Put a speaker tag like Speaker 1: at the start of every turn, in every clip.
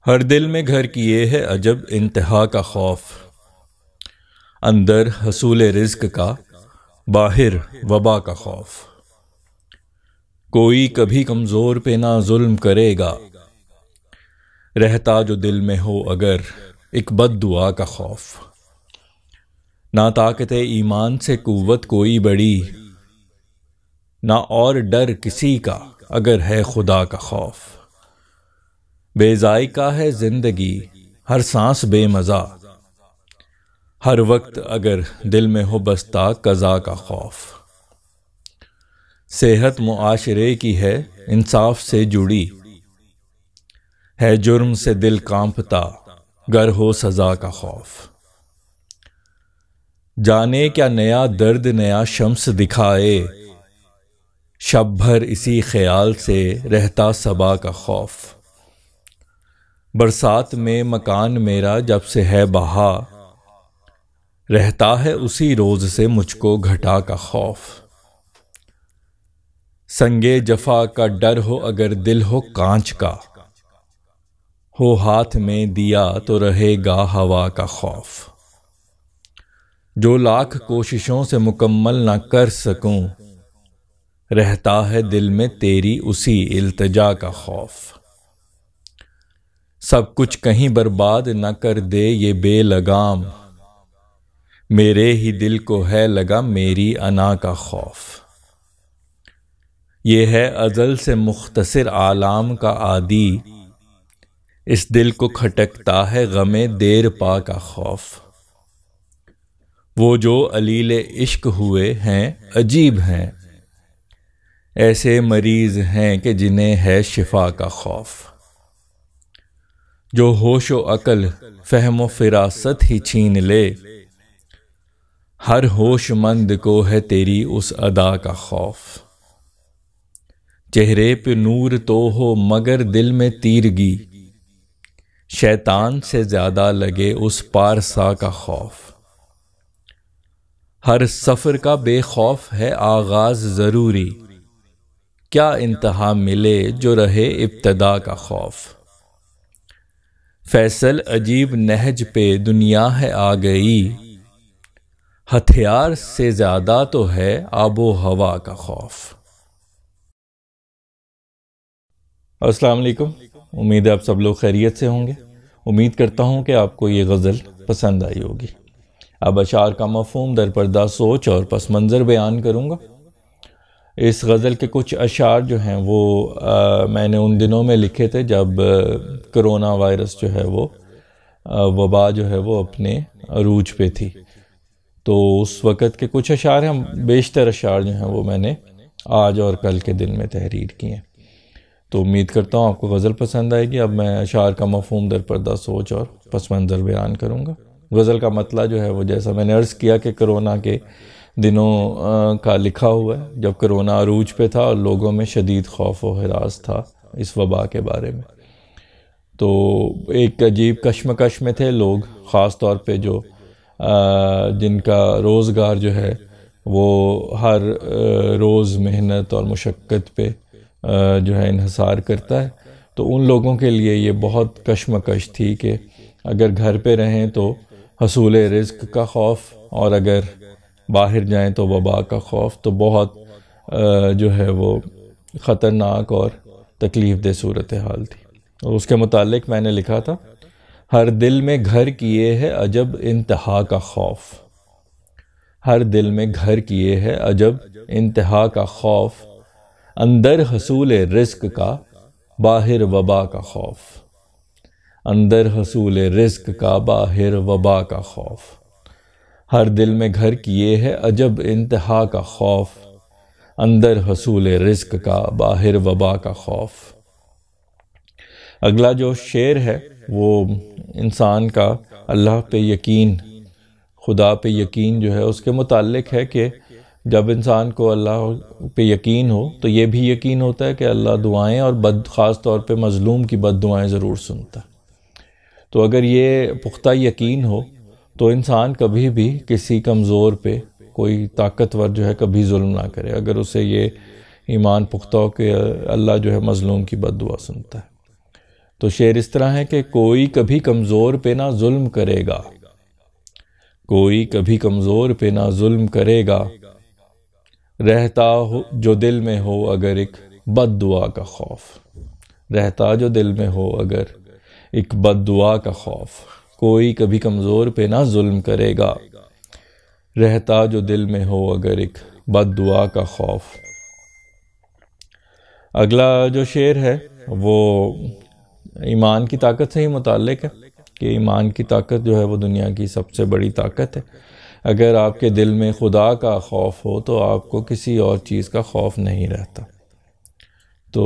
Speaker 1: ہر دل میں گھر کیے ہے عجب انتہا کا خوف، اندر حصول رزق کا، باہر وبا کا خوف۔ کوئی کبھی کمزور پہ نہ ظلم کرے گا، رہتا جو دل میں ہو اگر ایک بد دعا کا خوف۔ نہ طاقت ایمان سے قوت کوئی بڑی، نہ اور ڈر کسی کا اگر ہے خدا کا خوف۔ بے ذائقہ ہے زندگی، ہر سانس بے مزہ، ہر وقت اگر دل میں ہو بستا قضا کا خوف۔ صحت معاشرے کی ہے انصاف سے جڑی، ہے جرم سے دل کانپتا گر ہو سزا کا خوف۔ جانے کیا نیا درد نیا شمس دکھائے، شب بھر اسی خیال سے رہتا صبا کا خوف۔ برسات میں مکان میرا جب سے ہے بہا، رہتا ہے اسی روز سے مجھ کو گھٹا کا خوف۔ سنگے جفا کا ڈر ہو اگر دل ہو کانچ کا، ہو ہاتھ میں دیا تو رہے گا ہوا کا خوف۔ جو لاکھ کوششوں سے مکمل نہ کر سکوں، رہتا ہے دل میں تیری اسی التجا کا خوف۔ سب کچھ کہیں برباد نہ کر دے یہ بے لگام، میرے ہی دل کو ہے لگا میری انا کا خوف۔ یہ ہے ازل سے مختصر عالم کا عادی، اس دل کو کھٹکتا ہے غم دیر پا کا خوف۔ وہ جو علیل عشق ہوئے ہیں عجیب ہیں، ایسے مریض ہیں کہ جنہیں ہے شفا کا خوف۔ جو ہوش و عقل فہم و فراست ہی چھین لے، ہر ہوش مند کو ہے تیری اس ادا کا خوف۔ چہرے پہ نور تو ہو مگر دل میں تیرگی، شیطان سے زیادہ لگے اس پارسا کا خوف۔ ہر سفر کا بے خوف ہے آغاز ضروری، کیا انتہا ملے جو رہے ابتدا کا خوف۔ فیصل عجیب نہج پہ دنیا ہے آ گئی، ہتھیار سے زیادہ تو ہے آب و ہوا کا خوف۔ السلام علیکم، امید ہے آپ سب لوگ خیریت سے ہوں گے۔ امید کرتا ہوں کہ آپ کو یہ غزل پسند آئی ہوگی۔ اب اشعار کا مفہوم در پردہ سوچ اور پس منظر بیان کروں گا۔ اس غزل کے کچھ اشعار جو ہیں وہ میں نے ان دنوں میں لکھے تھے جب کرونا وائرس جو ہے وہ وبا جو ہے وہ اپنے عروج پہ تھی، تو اس وقت کے کچھ اشعار ہیں۔ بیشتر اشعار جو ہیں وہ میں نے آج اور کل کے دن میں تحریر کیے ہیں، تو امید کرتا ہوں آپ کو غزل پسند آئے گی۔ اب میں اشعار کا مفہوم در پردہ سوچ اور پس منظر بیان کروں گا۔ غزل کا مطلع جو ہے وہ جیسا میں نے عرض کیا کہ کرونا کے دنوں کا لکھا ہوا ہے، جب کرونا عروج پہ تھا اور لوگوں میں شدید خوف و ہراس تھا اس وبا کے بارے میں، تو ایک عجیب کشمکش میں تھے لوگ، خاص طور پہ جو جن کا روزگار جو ہے وہ ہر روز محنت اور مشقت پہ جو ہے انحصار کرتا ہے، تو ان لوگوں کے لیے یہ بہت کشمکش تھی کہ اگر گھر پہ رہیں تو حصول رزق کا خوف، اور اگر باہر جائیں تو وبا کا خوف، تو بہت جو ہے وہ خطرناک اور تکلیف دہ صورتحال تھی۔ اور اس کے متعلق میں نے لکھا تھا، ہر دل میں گھر کیے ہے عجب انتہا کا خوف، ہر دل میں گھر کیے ہے عجب انتہا کا خوف، اندر حصول رزق کا، باہر وبا کا خوف، اندر حصول رزق کا، باہر وبا کا خوف۔ ہر دل میں گھر کیے ہے عجب انتہا کا خوف، اندر حصول رزق کا، باہر وبا کا خوف۔ اگلا جو شعر ہے وہ انسان کا اللہ پہ یقین، خدا پہ یقین جو ہے اس کے متعلق ہے کہ جب انسان کو اللہ پہ یقین ہو تو یہ بھی یقین ہوتا ہے کہ اللہ دعائیں اور خاص طور پہ مظلوم کی بد دعائیں ضرور سنتا ہے۔ تو اگر یہ پختہ یقین ہو تو انسان کبھی بھی کسی کمزور پہ، کوئی طاقتور جو ہے کبھی ظلم نہ کرے، اگر اسے یہ ایمان پختہ ہو کہ اللہ جو ہے مظلوم کی بد دعا سنتا ہے۔ تو شعر اس طرح ہے کہ کوئی کبھی کمزور پہ نہ ظلم کرے گا، کوئی کبھی کمزور پہ نہ ظلم کرے گا، رہتا ہو جو دل میں ہو اگر ایک بد دعا کا خوف، رہتا جو دل میں ہو اگر ایک بد دعا کا خوف، کوئی کبھی کمزور پہ نہ ظلم کرے گا، رہتا جو دل میں ہو اگر ایک بد دعا کا خوف۔ اگلا جو شعر ہے وہ ایمان کی طاقت سے ہی متعلق ہے کہ ایمان کی طاقت جو ہے وہ دنیا کی سب سے بڑی طاقت ہے۔ اگر آپ کے دل میں خدا کا خوف ہو تو آپ کو کسی اور چیز کا خوف نہیں رہتا۔ تو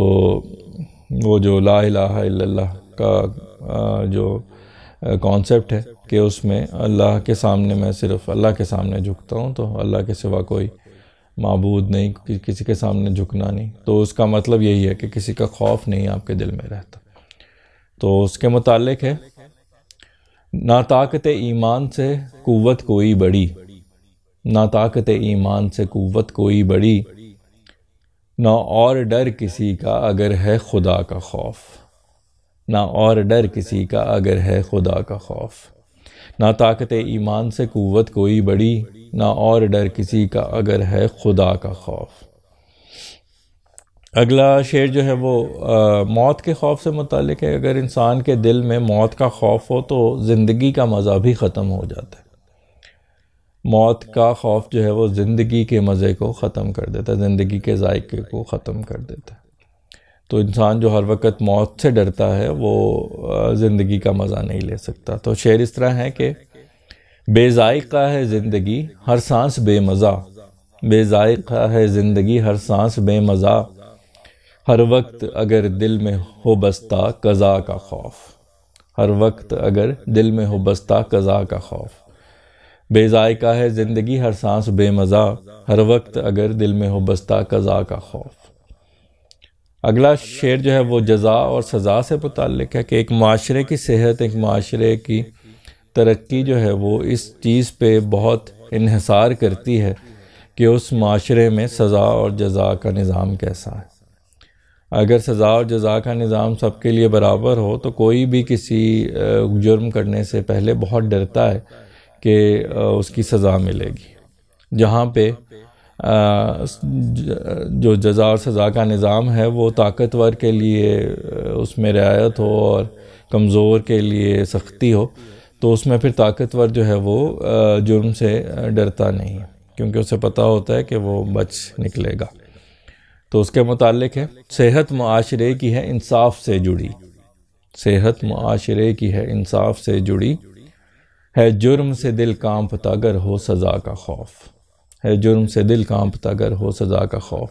Speaker 1: وہ جو لا الہ الا اللہ کا جو کانسیپٹ ہے کہ اس میں اللہ کے سامنے میں صرف اللہ کے سامنے جھکتا ہوں، تو اللہ کے سوا کوئی معبود نہیں، کسی کے سامنے جھکنا نہیں، تو اس کا مطلب یہی ہے کہ کسی کا خوف نہیں آپ کے دل میں رہتا۔ تو اس کے متعلق ہے، نہ طاقت ایمان سے قوت کوئی بڑی، نہ طاقت ایمان سے قوت کوئی بڑی، نہ اور ڈر کسی کا اگر ہے خدا کا خوف، نہ اور ڈر کسی کا اگر ہے خدا کا خوف، نہ طاقت ایمان سے قوت کوئی بڑی، نہ اور ڈر کسی کا اگر ہے خدا کا خوف۔ اگلا شعر جو ہے وہ موت کے خوف سے متعلق ہے۔ اگر انسان کے دل میں موت کا خوف ہو تو زندگی کا مزہ بھی ختم ہو جاتا ہے۔ موت کا خوف جو ہے وہ زندگی کے مزے کو ختم کر دیتا ہے، زندگی کے ذائقے کو ختم کر دیتا ہے۔ تو انسان جو ہر وقت موت سے ڈرتا ہے وہ زندگی کا مزہ نہیں لے سکتا۔ تو شعر اس طرح ہے کہ بے ذائقہ ہے زندگی ہر سانس بے مزہ، بے ذائقہ ہے زندگی ہر سانس بے مزہ، ہر وقت اگر دل میں ہو بستہ قضا کا خوف، ہر وقت اگر دل میں ہو بستہ قضا کا خوف، بے ذائقہ ہے زندگی ہر سانس بے مزہ، ہر وقت اگر دل میں ہو بستہ قضا کا خوف۔ اگلا شعر جو ہے وہ جزا اور سزا سے متعلق ہے کہ ایک معاشرے کی صحت، ایک معاشرے کی ترقی جو ہے وہ اس چیز پہ بہت انحصار کرتی ہے کہ اس معاشرے میں سزا اور جزا کا نظام کیسا ہے۔ اگر سزا اور جزا کا نظام سب کے لیے برابر ہو تو کوئی بھی کسی جرم کرنے سے پہلے بہت ڈرتا ہے کہ اس کی سزا ملے گی۔ جہاں پہ جو جزا اور سزا کا نظام ہے وہ طاقتور کے لیے اس میں رعایت ہو اور کمزور کے لیے سختی ہو، تو اس میں پھر طاقتور جو ہے وہ جرم سے ڈرتا نہیں ہے، کیونکہ اسے پتہ ہوتا ہے کہ وہ بچ نکلے گا۔ تو اس کے متعلق ہے، صحت معاشرے کی ہے انصاف سے جڑی، صحت معاشرے کی ہے انصاف سے جڑی، ہے جرم سے دل کانپتا گر ہو سزا کا خوف، ہے جرم سے دل کانپتا گر ہو سزا کا خوف،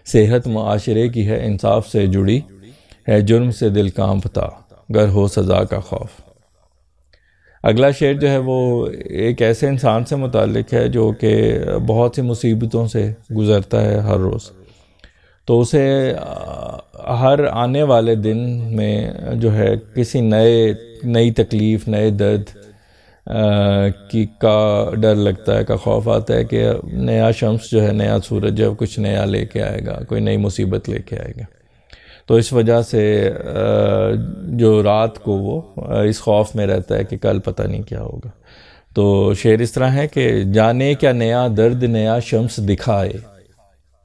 Speaker 1: صحت معاشرے کی ہے انصاف سے جڑی، ہے جرم سے دل کانپتا گر ہو سزا کا خوف۔ اگلا شعر جو ہے وہ ایک ایسے انسان سے متعلق ہے جو کہ بہت سی مصیبتوں سے گزرتا ہے ہر روز، تو اسے ہر آنے والے دن میں جو ہے کسی نئی تکلیف، نئے درد کا ڈر لگتا ہے، کا خوف آتا ہے کہ نیا شمس جو ہے، نیا سورج جو ہے کچھ نیا لے کے آئے گا، کوئی نئی مصیبت لے کے آئے گا۔ تو اس وجہ سے جو رات کو وہ اس خوف میں رہتا ہے کہ کل پتہ نہیں کیا ہوگا۔ تو شعر اس طرح ہے کہ جانے کیا نیا درد نیا شمس دکھائے،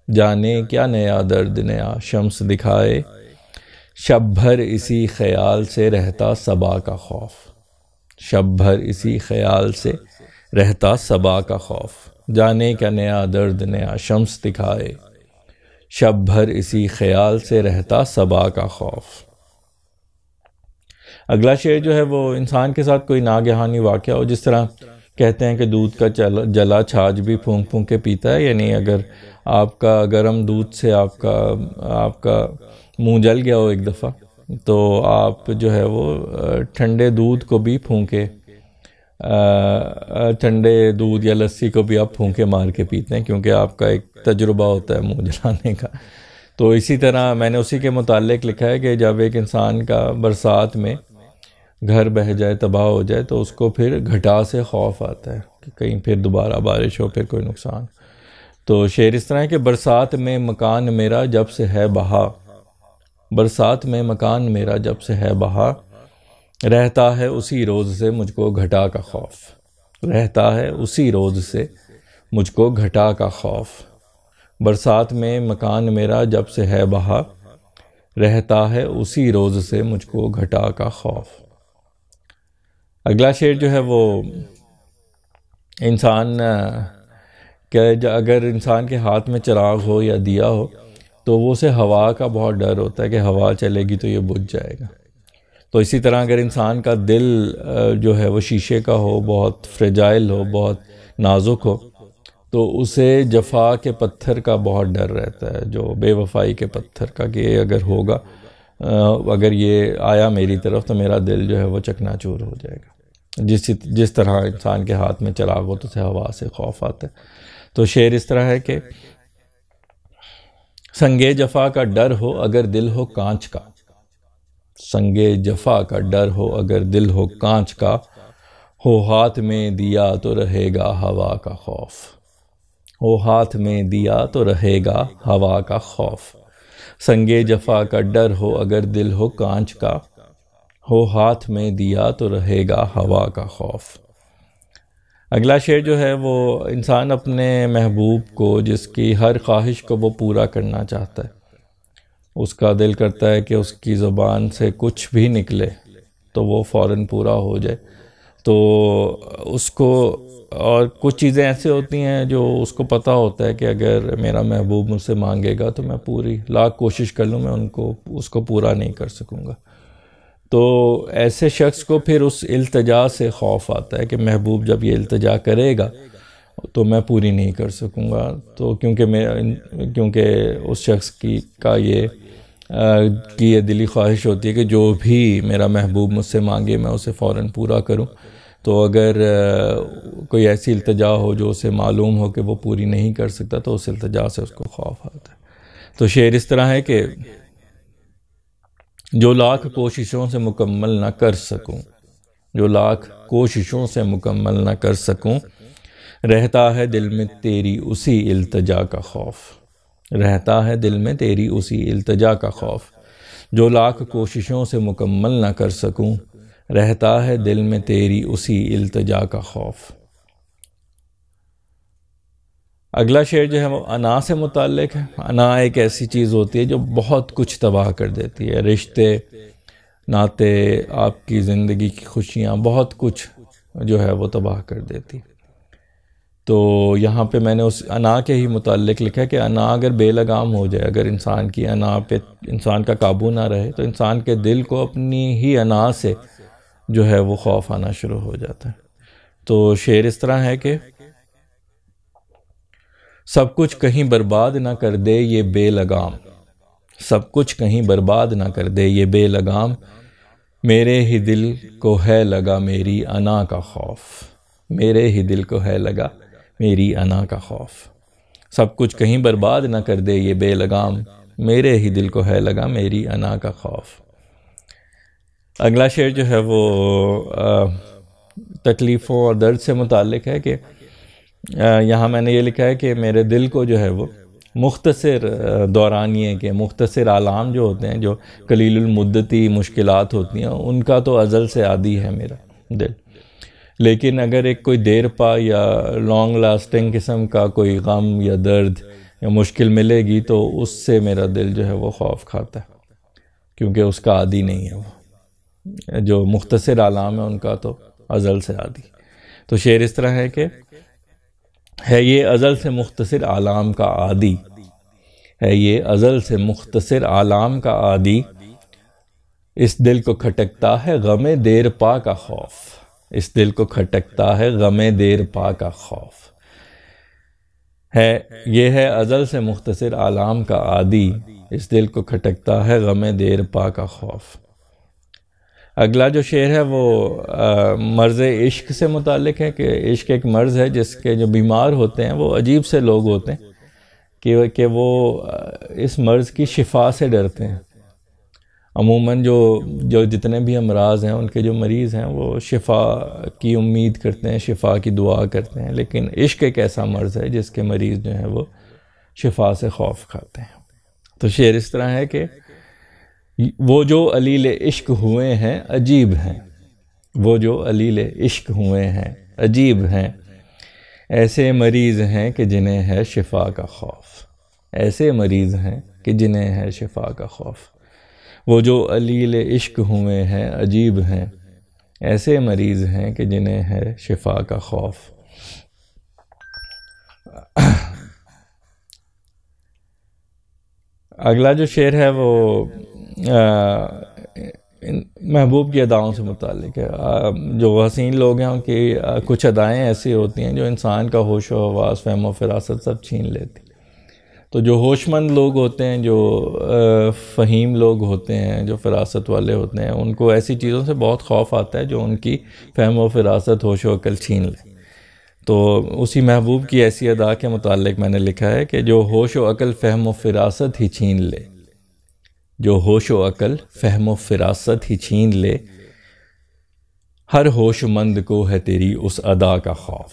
Speaker 1: جانے کیا نیا درد نیا شمس دکھائے، شب بھر اسی خیال سے رہتا صبا کا خوف، شب بھر اسی خیال سے رہتا صبا کا خوف، جانے کیا نیا درد نیا شمس دکھائے، شب بھر اسی خیال سے رہتا صبا کا خوف۔ اگلا شعر جو ہے وہ انسان کے ساتھ کوئی ناگہانی واقعہ ہو، جس طرح کہتے ہیں کہ دودھ کا جلا چھاچ بھی پھونک پھونک کے پیتا ہے، یعنی اگر آپ کا گرم دودھ سے آپ کا منہ جل گیا ہو ایک دفعہ، تو آپ جو ہے وہ ٹھنڈے دودھ کو بھی پھونکے، ٹھنڈے دودھ یا لسی کو بھی آپ پھونکے مار کے پیتے ہیں، کیونکہ آپ کا ایک تجربہ ہوتا ہے منہ جلانے کا۔ تو اسی طرح میں نے اسی کے متعلق لکھا ہے کہ جب ایک انسان کا برسات میں گھر بہہ جائے، تباہ ہو جائے، تو اس کو پھر گھٹا سے خوف آتا ہے کہ کہیں پھر دوبارہ بارش ہو، پھر کوئی نقصان۔ تو شعر اس طرح ہے کہ برسات میں مکان میرا جب سے ہے بہا، برسات میں مکان میرا جب سے ہے بہا، رہتا ہے اسی روز سے مجھ کو گھٹا کا خوف، رہتا ہے اسی روز سے مجھ کو گھٹا کا خوف، برسات میں مکان میرا جب سے ہے بہا، رہتا ہے اسی روز سے مجھ کو گھٹا کا خوف۔ اگلا شعر جو ہے وہ انسان کہ اگر انسان کے ہاتھ میں چراغ ہو یا دیا ہو تو وہ اسے ہوا کا بہت ڈر ہوتا ہے کہ ہوا چلے گی تو یہ بجھ جائے گا۔ تو اسی طرح اگر انسان کا دل جو ہے وہ شیشے کا ہو، بہت فریجائل ہو، بہت نازک ہو، تو اسے جفا کے پتھر کا بہت ڈر رہتا ہے، جو بے وفائی کے پتھر کا، کہ یہ اگر ہوگا، اگر یہ آیا میری طرف تو میرا دل جو ہے وہ چکنا چور ہو جائے گا۔ جس طرح انسان کے ہاتھ میں چراغ ہو تو اسے ہوا سے خوف آتا ہے۔ تو شعر اس طرح ہے کہ سنگے جفا کا ڈر ہو اگر دل ہو کانچ کا، سنگے جفا کا ڈر ہو اگر دل ہو کانچ کا، ہو ہاتھ میں دیا تو رہے گا ہوا کا خوف، ہو ہاتھ میں دیا تو رہے گا ہوا کا خوف، سنگے جفا کا ڈر ہو اگر دل ہو کانچ کا، ہو ہاتھ میں دیا تو رہے گا ہوا کا خوف۔ اگلا شعر جو ہے وہ انسان اپنے محبوب کو، جس کی ہر خواہش کو وہ پورا کرنا چاہتا ہے، اس کا دل کرتا ہے کہ اس کی زبان سے کچھ بھی نکلے تو وہ فوراً پورا ہو جائے، تو اس کو، اور کچھ چیزیں ایسے ہوتی ہیں جو اس کو پتہ ہوتا ہے کہ اگر میرا محبوب مجھ سے مانگے گا تو میں پوری لاکھ کوشش کر لوں، میں اس کو پورا نہیں کر سکوں گا۔ تو ایسے شخص کو پھر اس التجا سے خوف آتا ہے کہ محبوب جب یہ التجا کرے گا تو میں پوری نہیں کر سکوں گا، تو کیونکہ اس شخص کی یہ دلی خواہش ہوتی ہے کہ جو بھی میرا محبوب مجھ سے مانگے میں اسے فوراً پورا کروں، تو اگر کوئی ایسی التجا ہو جو اسے معلوم ہو کہ وہ پوری نہیں کر سکتا تو اس التجا سے اس کو خوف آتا ہے۔ تو شعر اس طرح ہے کہ جو لاکھ کوششوں سے مکمل نہ کر سکوں، جو لاکھ کوششوں سے مکمل نہ کر سکوں، رہتا ہے دل میں تیری اسی التجا کا خوف، رہتا ہے دل میں تیری اسی التجا کا خوف، جو لاکھ کوششوں سے مکمل نہ کر سکوں، رہتا ہے دل میں تیری اسی التجا کا خوف۔ اگلا شعر جو ہے وہ انا سے متعلق ہے۔ انا ایک ایسی چیز ہوتی ہے جو بہت کچھ تباہ کر دیتی ہے، رشتے، ناطے، آپ کی زندگی کی خوشیاں، بہت کچھ جو ہے وہ تباہ کر دیتی۔ تو یہاں پہ میں نے اس انا کے ہی متعلق لکھا ہے کہ انا اگر بے لگام ہو جائے، اگر انسان کی انا پہ انسان کا قابو نہ رہے تو انسان کے دل کو اپنی ہی انا سے جو ہے وہ خوف آنا شروع ہو جاتا ہے۔ تو شعر اس طرح ہے کہ سب کچھ کہیں برباد نہ کر دے یہ بے لگام، سب کچھ کہیں برباد نہ کر دے یہ بے لگام، میرے ہی دل کو ہے لگا میری انا کا خوف، میرے ہی دل کو ہے لگا میری انا کا خوف، سب کچھ کہیں برباد نہ کر دے یہ بے لگام، میرے ہی دل کو ہے لگا میری انا کا خوف۔ اگلا شعر جو ہے وہ تکلیفوں اور درد سے متعلق ہے کہ یہاں میں نے یہ لکھا ہے کہ میرے دل کو جو ہے وہ مختصر دورانیے کے مختصر آلام جو ہوتے ہیں، جو قلیل المدتی مشکلات ہوتی ہیں، ان کا تو ازل سے عادی ہے میرا دل، لیکن اگر ایک کوئی دیر پا یا لانگ لاسٹنگ قسم کا کوئی غم یا درد یا مشکل ملے گی تو اس سے میرا دل جو ہے وہ خوف کھاتا ہے، کیونکہ اس کا عادی نہیں ہے وہ، جو مختصر آلام ہے ان کا تو ازل سے عادی۔ تو شعر اس طرح ہے کہ ہے یہ ازل سے مختصر آلام کا عادی، ہے یہ ازل سے مختصر آلام کا عادی، اس دل کو کھٹکتا ہے غم دیر پا کا خوف، اس دل کو کھٹکتا ہے غم دیر پا کا خوف، ہے یہ ہے ازل سے مختصر آلام کا عادی، اس دل کو کھٹکتا ہے غم دیر پا کا خوف۔ اگلا جو شعر ہے وہ مرض عشق سے متعلق ہے کہ عشق ایک مرض ہے جس کے جو بیمار ہوتے ہیں وہ عجیب سے لوگ ہوتے ہیں کہ وہ اس مرض کی شفا سے ڈرتے ہیں۔ عموماً جو جتنے بھی امراض ہیں ان کے جو مریض ہیں وہ شفا کی امید کرتے ہیں، شفا کی دعا کرتے ہیں، لیکن عشق ایک ایسا مرض ہے جس کے مریض جو ہیں وہ شفا سے خوف کھاتے ہیں۔ تو شعر اس طرح ہے کہ وہ جو علیل عشق ہوئے ہیں عجیب ہیں، وہ جو علیل عشق ہوئے ہیں عجیب ہیں، ایسے مریض ہیں کہ جنہیں ہے شفا کا خوف، ایسے مریض ہیں کہ جنہیں ہے شفا کا خوف، وہ جو علیل عشق ہوئے ہیں عجیب ہیں، ایسے مریض ہیں کہ جنہیں ہے شفا کا خوف۔ اگلا جو شعر ہے وہ محبوب کی اداؤں سے متعلق ہے۔ جو حسین لوگ ہیں ان کی کچھ ادائیں ایسی ہوتی ہیں جو انسان کا ہوش و حواس، فہم و فراست سب چھین لیتی۔ تو جو ہوش مند لوگ ہوتے ہیں، جو فہیم لوگ ہوتے ہیں، جو فراست والے ہوتے ہیں، ان کو ایسی چیزوں سے بہت خوف آتا ہے جو ان کی فہم و فراست، ہوش و عقل چھین لے۔ تو اسی محبوب کی ایسی ادا کے متعلق میں نے لکھا ہے کہ جو ہوش و عقل فہم و فراست ہی چھین لے، جو ہوش و عقل فہم و فراست ہی چھین لے، ہر ہوش مند کو ہے تیری اس ادا کا خوف،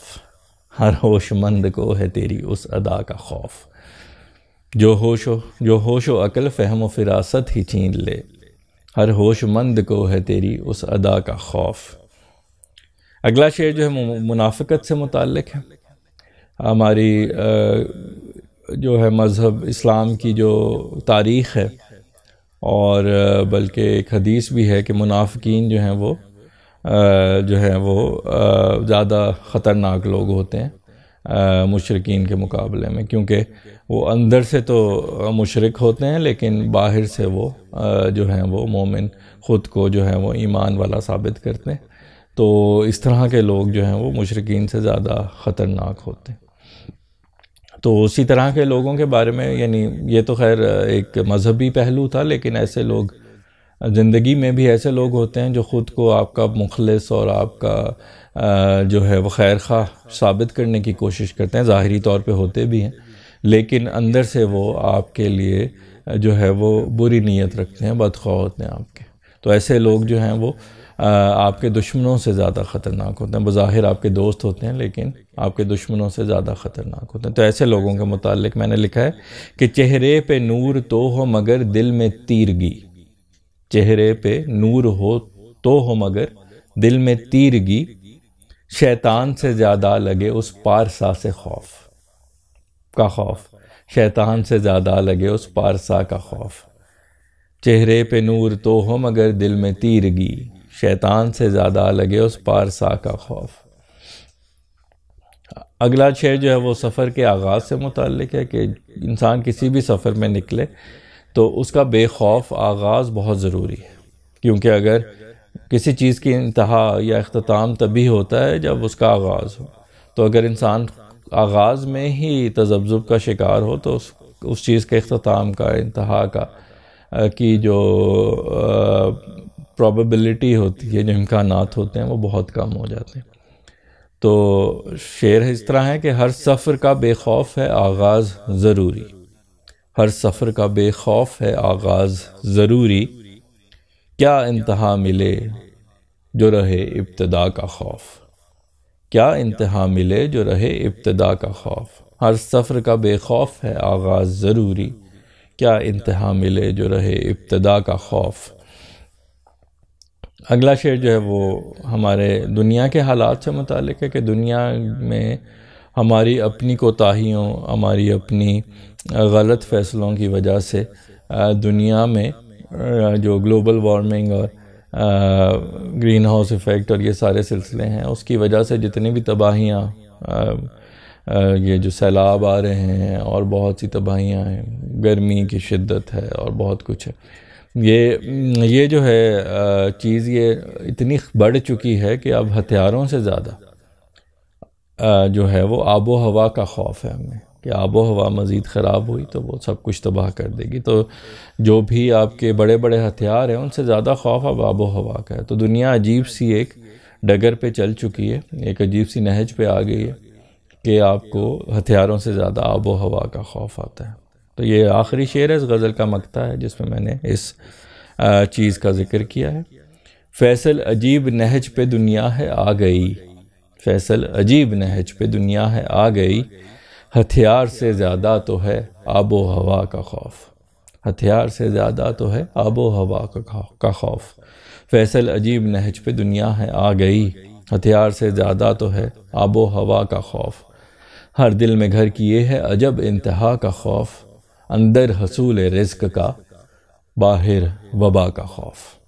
Speaker 1: ہر ہوش مند کو ہے تیری اس ادا کا خوف، جو ہوش و عقل فہم و فراست ہی چھین لے، ہر ہوش مند کو ہے تیری اس ادا کا خوف۔ اگلا شعر جو ہے منافقت سے متعلق ہے۔ ہماری جو ہے مذہب اسلام کی جو تاریخ ہے، اور بلکہ ایک حدیث بھی ہے کہ منافقین جو ہیں وہ زیادہ خطرناک لوگ ہوتے ہیں مشرکین کے مقابلے میں، کیونکہ وہ اندر سے تو مشرک ہوتے ہیں لیکن باہر سے وہ جو ہیں وہ مومن، خود کو جو ہے وہ ایمان والا ثابت کرتے ہیں۔ تو اس طرح کے لوگ جو ہیں وہ مشرکین سے زیادہ خطرناک ہوتے ہیں۔ تو اسی طرح کے لوگوں کے بارے میں، یعنی یہ تو خیر ایک مذہبی پہلو تھا، لیکن ایسے لوگ زندگی میں بھی ایسے لوگ ہوتے ہیں جو خود کو آپ کا مخلص اور آپ کا جو ہے وہ خیر خواہ ثابت کرنے کی کوشش کرتے ہیں، ظاہری طور پہ ہوتے بھی ہیں، لیکن اندر سے وہ آپ کے لیے جو ہے وہ بری نیت رکھتے ہیں، بدخواہ ہوتے ہیں آپ کے۔ تو ایسے لوگ جو ہیں وہ آپ کے دشمنوں سے زیادہ خطرناک ہوتے ہیں، بظاہر آپ کے دوست ہوتے ہیں لیکن آپ کے دشمنوں سے زیادہ خطرناک ہوتے ہیں۔ تو ایسے لوگوں کے متعلق میں نے لکھا ہے کہ چہرے پہ نور تو ہو مگر دل میں تیرگی، چہرے پہ نور ہو تو ہو مگر دل میں تیرگی، شیطان سے زیادہ لگے اس پارسا سے خوف کا خوف، شیطان سے زیادہ لگے اس پارسا کا خوف، چہرے پہ نور تو ہو مگر دل میں تیرگی، شیطان سے زیادہ لگے اس پارسا کا خوف۔ اگلا شعر جو ہے وہ سفر کے آغاز سے متعلق ہے کہ انسان کسی بھی سفر میں نکلے تو اس کا بے خوف آغاز بہت ضروری ہے، کیونکہ اگر کسی چیز کی انتہا یا اختتام تبھی ہوتا ہے جب اس کا آغاز ہو۔ تو اگر انسان آغاز میں ہی تذبذب کا شکار ہو تو اس چیز کے اختتام کا، انتہا کا کی جو پروبیبلٹی ہوتی ہے، جو امکانات ہوتے ہیں، وہ بہت کم ہو جاتے ہیں۔ تو شعر اس طرح ہے کہ ہر سفر کا بے خوف ہے آغاز ضروری، ہر سفر کا بے خوف ہے آغاز ضروری، کیا انتہا ملے جو رہے ابتدا کا خوف، کیا انتہا ملے جو رہے ابتدا کا خوف، ہر سفر کا بے خوف ہے آغاز ضروری، کیا انتہا ملے جو رہے ابتدا کا خوف۔ اگلا شعر جو ہے وہ ہمارے دنیا کے حالات سے متعلق ہے کہ دنیا میں ہماری اپنی کوتاہیوں، ہماری اپنی غلط فیصلوں کی وجہ سے دنیا میں جو گلوبل وارمنگ اور گرین ہاؤس ایفیکٹ اور یہ سارے سلسلے ہیں، اس کی وجہ سے جتنی بھی تباہیاں، یہ جو سیلاب آ رہے ہیں اور بہت سی تباہیاں ہیں، گرمی کی شدت ہے اور بہت کچھ ہے، یہ جو ہے چیز یہ اتنی بڑھ چکی ہے کہ اب ہتھیاروں سے زیادہ جو ہے وہ آب و ہوا کا خوف ہے ہمیں، کہ آب و ہوا مزید خراب ہوئی تو وہ سب کچھ تباہ کر دے گی۔ تو جو بھی آپ کے بڑے بڑے ہتھیار ہیں ان سے زیادہ خوف اب آب و ہوا کا ہے۔ تو دنیا عجیب سی ایک ڈگر پہ چل چکی ہے، ایک عجیب سی نہج پہ آ گئی ہے کہ آپ کو ہتھیاروں سے زیادہ آب و ہوا کا خوف آتا ہے۔ تو یہ آخری شعر ہے اس غزل کا مقطع ہے جس میں میں نے اس چیز کا ذکر کیا ہے۔ فیصل عجیب نہج پہ دنیا ہے آ گئی، فیصل عجیب نہج پہ دنیا ہے آ گئی، ہتھیار سے زیادہ تو ہے آب و ہوا کا خوف، ہتھیار سے زیادہ تو ہے آب و ہوا کا خوف۔ فیصل عجیب نہج پہ دنیا ہے آ گئی، ہتھیار سے زیادہ تو ہے آب و ہوا کا خوف۔ ہر دل میں گھر کیے ہے عجب انتہا کا خوف، اندر حصول رزق کا باہر وبا کا خوف۔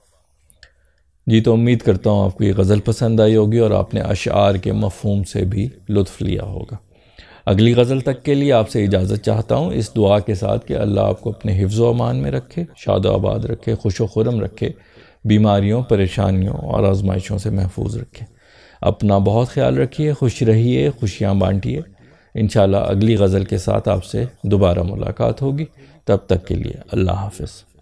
Speaker 1: جی تو امید کرتا ہوں آپ کو یہ غزل پسند آئی ہوگی اور آپ نے اشعار کے مفہوم سے بھی لطف لیا ہوگا۔ اگلی غزل تک کے لیے آپ سے اجازت چاہتا ہوں، اس دعا کے ساتھ کہ اللہ آپ کو اپنے حفظ و امان میں رکھے، شاد و آباد رکھے، خوش و خرم رکھے، بیماریوں، پریشانیوں اور آزمائشوں سے محفوظ رکھے۔ اپنا بہت خیال رکھیے، خوش رہیے، خوشیاں بانٹیے۔ انشاءاللہ اگلی غزل کے ساتھ آپ سے دوبارہ ملاقات ہوگی، تب تک کے لیے اللہ حافظ۔